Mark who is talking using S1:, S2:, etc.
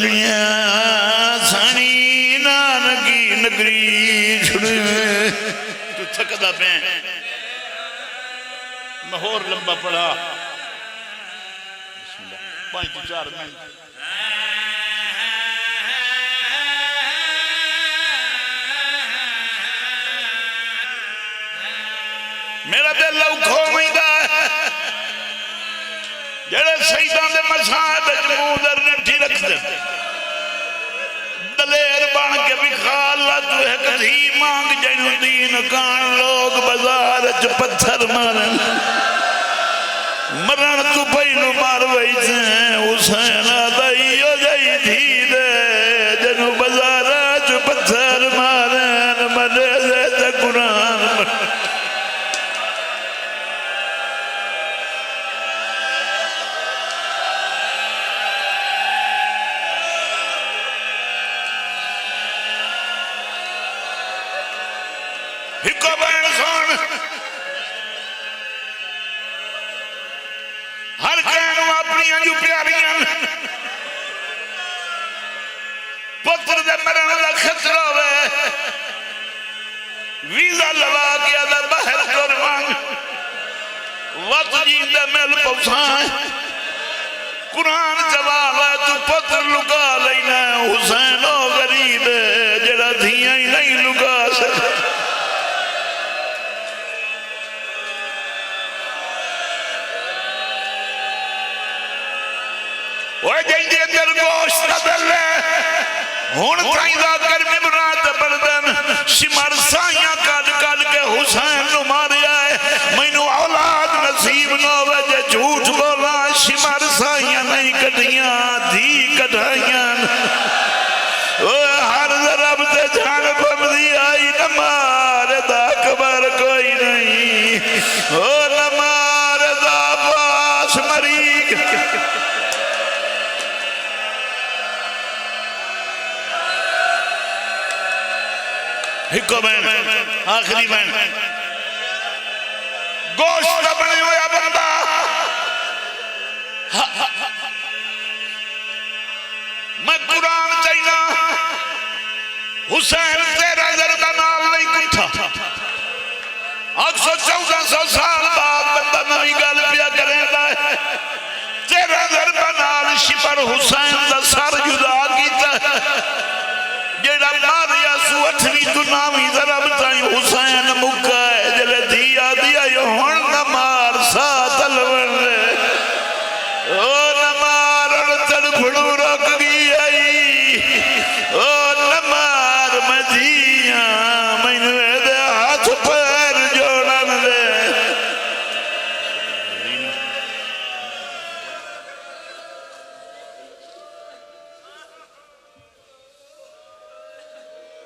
S1: बलिया सानी नानकी नगरी छुड़े तू थकदा पे मैं होर लंबा पढ़ा 5-4 मिनट मेरा दिल औखो होंदा जेड़े शहीदां दे मसाद मुंह निठी रख दे दलेर बन के विखा ला तू एक धी मांग जैनू दीन कान लोग बाजार च पत्थर मारन मरण तू पहलू मार वही से हुसैन दईयो जई धी दे जैनू बाजार च पत्थर मारन मरे दे कुरान हर कहन अपनी जो प्यारियां पुत्र दे मरण का खतरा वे वीजा लवा के आदा बाहर करवान वत जी दे मिल पहुंचा कुरान जवाब है तू पुत्र लुका लेना हुसैन ओ गरीब जेड़ा धियां ही नहीं लुका सकता अंदर गोश्त बदले हुण ताईदा गर्मी बरात बलदन सिमर साइयां कद कद के हुसैन नु मारिया मैनू औलाद नसीब न होवे जे झूठ बोला सिमर साइयां नहीं कढ़ियां धी कढ़ाइयां ओ हर रब ते जान पवदी आई न मार दा खबर कोई नहीं ओ न मार दा पास मरी आखिरी बहन गोश्त का बने हुआ बंदा मैं कुरान चाहिए हुसैन 13,000 का नाम नहीं कुठा 11400 साल बाद बंदा नवी गल पिया करेगा 13,000 का नाम शिपर हुसैन का सर जुदा किया जेड़ा मारिया सु 8वीं तू नामी जरब ताई हुसैन मुका जले दिया दिया यो हुन न मार सा तलवन ओ न मार तड़फड़ू रुक गई आई ओ न मार मजिया